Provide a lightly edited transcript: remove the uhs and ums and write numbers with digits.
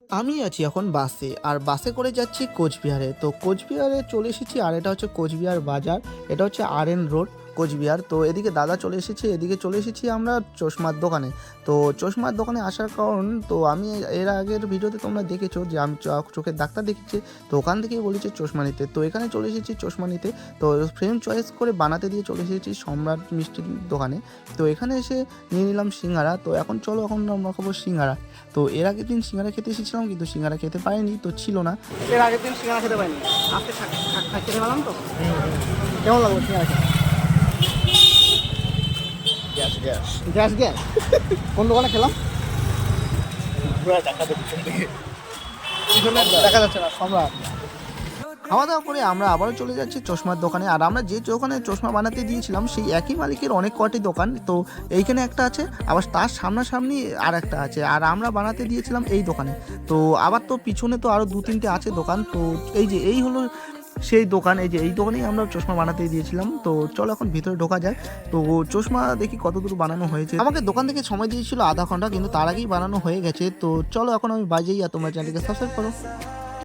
আমি আছি এখন বাসে, আর বাসে করে যাচ্ছি কোচবিহারে। তো কোচবিহারে চলে এসেছি, আর এটা হচ্ছে কোচবিহার বাজার। এটা হচ্ছে আর.এন. রোড, কোচবিহার। তো এদিকে দাদা চলে এসেছে, এদিকে চলে এসেছি আমরা চশমার দোকানে। তো চশমার দোকানে আসার কারণ, তো আমি এর আগের ভিডিওতে তোমরা দেখেছো যে আমি চোখের ডাক্তার দেখিয়েছি, তো ওখান থেকেই বলেছি চশমা নিতে। তো এখানে চলে এসেছি চশমা নিতে। তো ফ্রেম চয়েস করে বানাতে দিয়ে চলে এসেছি সম্রাট মিষ্টির দোকানে। তো এখানে এসে নিয়ে নিলাম সিঙ্গারা। তো এখন আমরা খাবো সিঙ্গারা। তো এর আগের দিন সিঙ্গারা খেতে এসেছিলাম, কিন্তু সিঙ্গারা খেতে পারিনি, তো ছিল না। এর আগের দিন সিঙ্গারা খেতে পারিনি, আজকে খেতে পেলাম। তো কেমন লাগলো সিঙ্গারা খেতে? Gas gas gas gas. কোন দোকানে খেলাম পুরো দেখা যাচ্ছে পিছন থেকে। দেখা যাচ্ছে না, সম্রাট। খাওয়া দাওয়া করে আমরা আবারও চলে যাচ্ছি চশমার দোকানে। আর আমরা যে দোকানে চশমা বানাতে দিয়েছিলাম সেই একই মালিকের অনেক কটি দোকান। তো এইখানে একটা আছে, আবার তার সামনাসামনি আর একটা আছে, আর আমরা বানাতে দিয়েছিলাম এই দোকানে। তো আবার তো পিছনে তো আরও 2-3টে আছে দোকান। তো এই হলো সেই দোকান, এই দোকানেই আমরা চশমা বানাতে দিয়েছিলাম। তো চলো এখন ভিতরে ঢোকা যায়। তো চশমা দেখি কত দূর বানানো হয়েছে। আমাকে দোকান থেকে সময় দিয়েছিল আধা ঘন্টা, কিন্তু তার আগেই বানানো হয়ে গেছে। তো চলো এখন আমি বাজেই, আর তোমরা চ্যানেলকে সাবস্ক্রাইব করো।